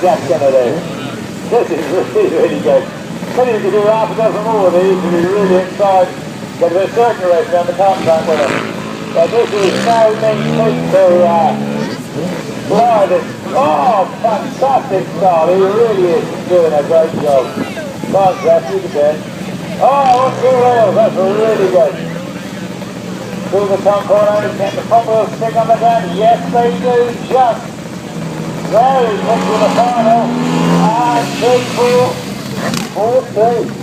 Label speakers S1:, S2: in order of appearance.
S1: Jack's going to do. This is really, really good. Maybe we could do half a dozen more of these to be really excited. Get a bit of circuit race down the kart track with them. But this is so neat to fly this. Oh, fantastic start. He really is doing a great job. Come on, Jeff, you can. Oh, 2 rails. That's really good. Through the top corner, get the top wheel stick on the ground. Yes, they do. Just there, he's into the final. And 3, 4, 4, 2.